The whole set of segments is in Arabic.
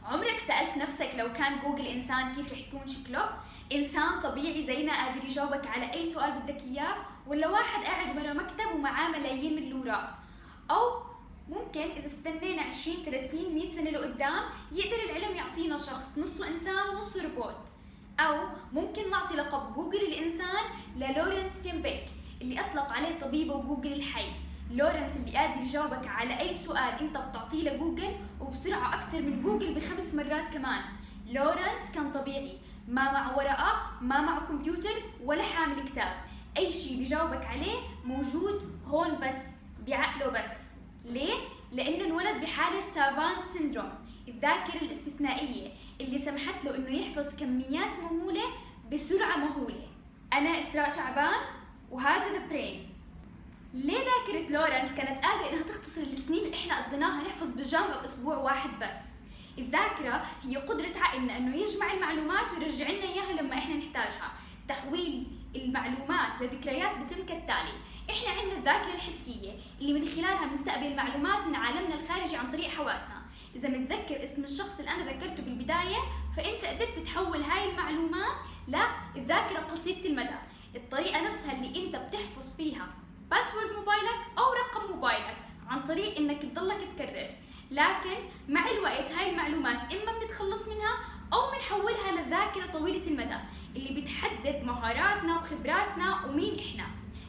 عمرك سألت نفسك لو كان جوجل إنسان كيف رح يكون شكله؟ إنسان طبيعي زينا قادر يجاوبك على أي سؤال بدك إياه، ولا واحد قاعد برا مكتب ومعاه ملايين من الأوراق؟ أو ممكن إذا استنينا 20 30 100 سنة لقدام يقدر العلم يعطينا شخص نصه إنسان ونصه روبوت. أو ممكن نعطي لقب جوجل الإنسان للورنس كيمبيك اللي أطلق عليه طبيبه جوجل الحي. لورنس اللي قادر يجاوبك على أي سؤال أنت بتعطيه لجوجل وبسرعة أكتر من جوجل ب5 مرات كمان. لورنس كان طبيعي، ما معه ورقة، ما معه كمبيوتر ولا حامل كتاب، أي شيء بيجاوبك عليه موجود هون بس بعقله بس. ليه؟ لأنه انولد بحالة سافانت سيندروم، الذاكرة الاستثنائية اللي سمحت له إنه يحفظ كميات مهولة بسرعة مهولة. أنا إسراء شعبان وهذا ذا برين. ليه ذاكرة لورنس كانت قادرة إنها تختصر السنين اللي إحنا قضيناها نحفظ بالجامعة بأسبوع واحد بس؟ الذاكرة هي قدرة عقلنا إنه يجمع المعلومات ويرجع لنا إياها لما إحنا نحتاجها. تحويل المعلومات لذكريات بتم كالتالي: إحنا عندنا الذاكرة الحسية اللي من خلالها بنستقبل المعلومات من عالمنا الخارجي عن طريق حواسنا. إذا متذكر اسم الشخص اللي أنا ذكرته بالبداية، فأنت قدرت تحول هاي المعلومات للذاكرة قصيرة المدى. الطريقة نفسها اللي أنت بتحفظ فيها باسورد موبايلك أو رقم موبايلك عن طريق إنك تضلك تكرر، لكن مع الوقت هاي المعلومات إما بنتخلص منها أو بنحولها للذاكرة طويلة المدى اللي بتحدد مهاراتنا وخبراتنا ومين إحنا.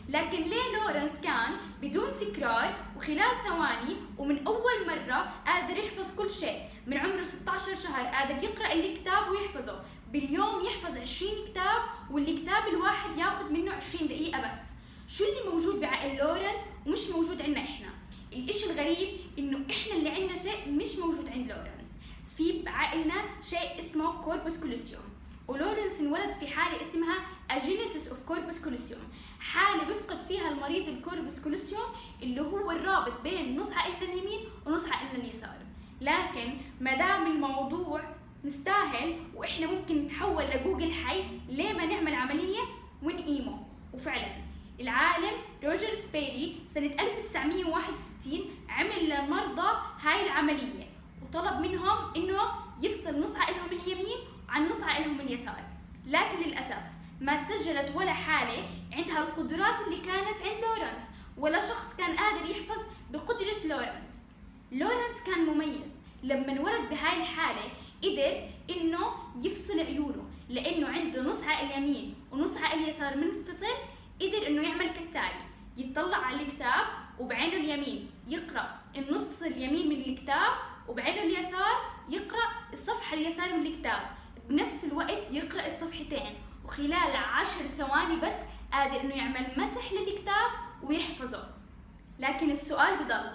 لكن ليه لورنس كان بدون تكرار وخلال ثواني ومن أول مرة قادر يحفظ كل شيء؟ من عمره 16 شهر قادر يقرأ الكتاب ويحفظه، باليوم يحفظ 20 كتاب والكتاب الواحد ياخذ منه 20 دقيقة بس. شو اللي موجود بعقل لورنس ومش موجود عندنا إحنا؟ الإشي الغريب إنه إحنا اللي عندنا شيء مش موجود عند لورنس. في بعقلنا شيء اسمه كوربوس كولوسيوم، ولورنس انولد في حالة اسمها أجينيسيس أوف كوربوس كولوسيوم، حالة بيفقد فيها المريض الكوربوس كولوسيوم اللي هو الرابط بين نص عقلنا اليمين ونص عقلنا اليسار. لكن ما دام الموضوع مستاهل وإحنا ممكن نتحول لجوجل حي، ليه ما نعمل عملية ونقيمه؟ وفعلا العالم روجر سبيري سنة 1961 عمل للمرضى هاي العملية وطلب منهم إنه يفصل نص عقلهم اليمين عن نص عقلهم اليسار. لكن للأسف ما تسجلت ولا حالة عندها القدرات اللي كانت عند لورنس، ولا شخص كان قادر يحفظ بقدرة لورنس. لورنس كان مميز، لما انولد بهاي الحالة قدر إنه يفصل عيونه، لأنه عنده نص عقل يمين ونص عقل يسار منفصل. قدر إنه يعمل كالتالي: يطلع على الكتاب وبعينه اليمين يقرأ النص اليمين من الكتاب، وبعينه اليسار يقرأ الصفحة اليسار من الكتاب، بنفس الوقت يقرأ الصفحتين، وخلال 10 ثواني بس قادر إنه يعمل مسح للكتاب ويحفظه. لكن السؤال بضل: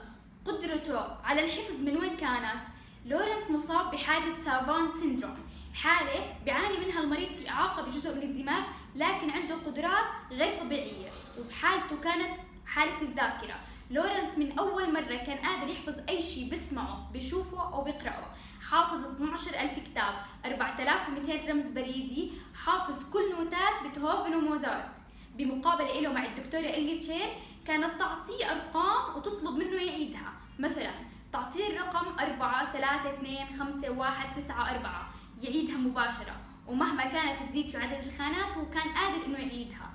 قدرته على الحفظ من وين كانت؟ لورنس مصاب بحالة سافانت سيندروم، حالة بيعاني منها المريض في إعاقة بجزء من الدماغ، لكن عنده قدرات غير طبيعية، وبحالته كانت حالة الذاكرة. لورنس من أول مرة كان قادر يحفظ أي شيء بسمعه بشوفه أو بقرأه. حافظ 12,000 كتاب، 4200 رمز بريدي، حافظ كل نوتات بيتهوفن وموزارت. بمقابلة له مع الدكتورة إليوتشير كانت تعطيه أرقام وتطلب منه يعيدها، مثلا تعطيه الرقم 4 3 2 5 1 9 4 يعيدها مباشرة، ومهما كانت تزيد في عدد الخانات هو كان قادر إنه يعيدها.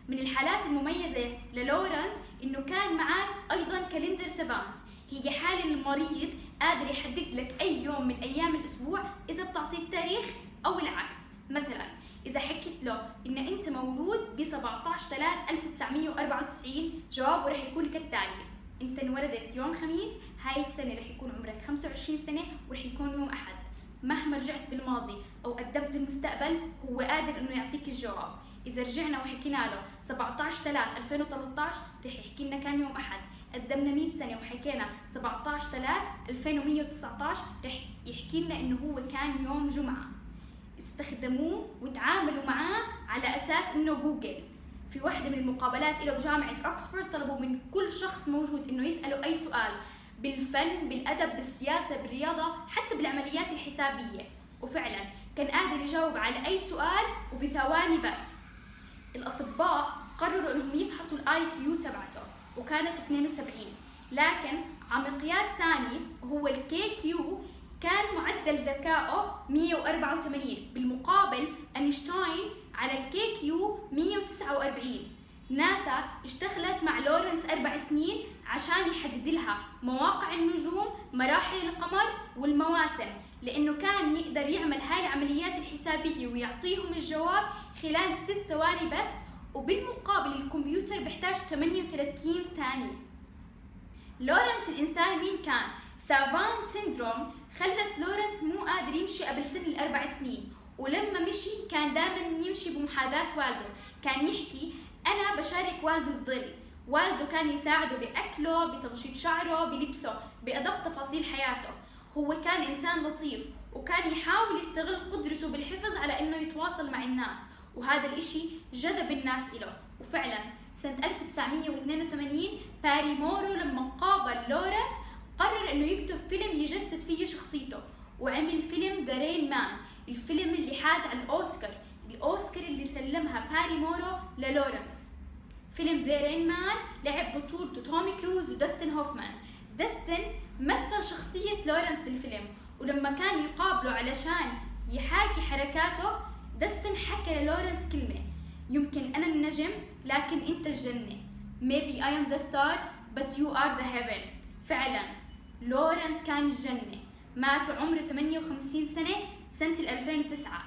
من الحالات المميزة للورنس إنه كان معاه أيضاً كالندر سافانت، هي حالة المريض قادر يحدد لك أي يوم من أيام الأسبوع إذا بتعطيه التاريخ أو العكس. مثلاً إذا حكيت له إن أنت مولود ب 17/3/1994، جوابه رح يكون كالتالي: أنت انولدت يوم خميس، هاي السنة رح يكون عمرك 25 سنة ورح يكون يوم أحد. مهما رجعت بالماضي أو قدمت بالمستقبل هو قادر إنه يعطيك الجواب. إذا رجعنا وحكينا له 17/3/2013 رح يحكي لنا كان يوم أحد. قدمنا 100 سنة وحكينا 17/3/2119 رح يحكي لنا إنه هو كان يوم جمعة. استخدموه وتعاملوا معاه على أساس إنه جوجل. في واحدة من المقابلات له بجامعة أكسفورد طلبوا من كل شخص موجود إنه يسأله أي سؤال بالفن، بالأدب، بالسياسة، بالرياضة، حتى بالعمليات الحسابية، وفعلا كان قادر يجاوب على أي سؤال وبثواني بس. الأطباء قرروا إنهم يفحصوا الآي كيو تبعته وكانت 72، لكن على مقياس ثاني وهو الكي كيو كان معدل معدل ذكائه 184، بالمقابل أينشتاين على الكي كيو 149. ناسا اشتغلت مع لورنس 4 سنين عشان يحدد لها مواقع النجوم، مراحل القمر والمواسم، لأنه كان يقدر يعمل هاي العمليات الحسابية ويعطيهم الجواب خلال 6 ثواني بس، وبالمقابل الكمبيوتر بيحتاج 38 ثانية. لورنس الإنسان مين كان؟ سافان سيندروم خلت لورنس مو قادر يمشي قبل سن ال4 سنين، ولما مشي كان دائما يمشي بمحاذاة والده، كان يحكي أنا بشارك والدي الظل. والده كان يساعده بأكله، بتمشيط شعره، بلبسه، بأدق تفاصيل حياته. هو كان إنسان لطيف وكان يحاول يستغل قدرته بالحفظ على إنه يتواصل مع الناس، وهذا الإشي جذب الناس إله. وفعلا سنة 1982 باري مورو لما قابل لورنس قرر إنه يكتب فيلم يجسد فيه شخصيته، وعمل فيلم ذا رين مان، الفيلم اللي حاز على الأوسكار اللي سلمها باري مورو للورنس. فيلم ذا رين مان لعب بطولته تومي كروز وداستن هوفمان. داستن مثل شخصية لورنس في الفيلم، ولما كان يقابله علشان يحاكي حركاته، داستن حكى للورنس كلمة: يمكن أنا النجم لكن أنت الجنة. Maybe I am the star but you are the heaven. فعلا لورنس كان الجنة. مات عمره 58 سنة سنة 2009.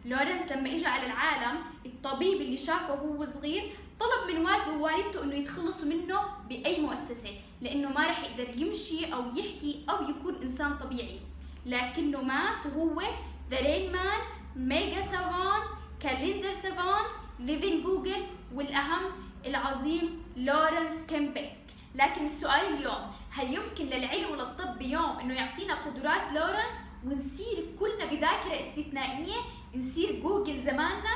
لورنس لما اجى على العالم، الطبيب اللي شافه وهو صغير طلب من والده ووالدته انه يتخلصوا منه باي مؤسسة، لانه ما راح يقدر يمشي او يحكي او يكون انسان طبيعي. لكنه مات وهو ذا رين مان، ميجا سافانت، كاليندر سافانت، ليفين جوجل، والاهم العظيم لورنس كيمبيك. لكن السؤال اليوم، هل يمكن للعلم وللطب بيوم انه يعطينا قدرات لورنس ونصير كلنا بذاكرة استثنائية، نصير جوجل زماننا؟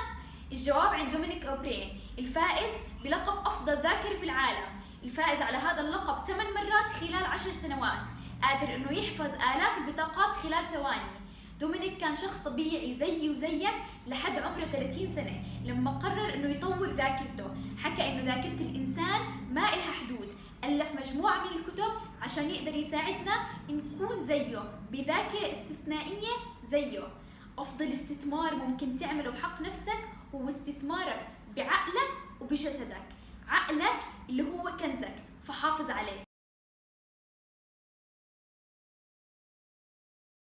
الجواب عند دومينيك أوبرين، الفائز بلقب أفضل ذاكرة في العالم، الفائز على هذا اللقب 8 مرات خلال 10 سنوات، قادر إنه يحفظ آلاف البطاقات خلال ثواني. دومينيك كان شخص طبيعي زيي وزيك لحد عمره 30 سنة، لما قرر إنه يطور ذاكرته، حكى إنه ذاكرة الإنسان ما إلها حدود، ألف مجموعة من الكتب عشان يقدر يساعدنا نكون زيه بذاكرة استثنائية زيه. أفضل استثمار ممكن تعمله بحق نفسك هو استثمارك بعقلك وبجسدك. عقلك اللي هو كنزك، فحافظ عليه.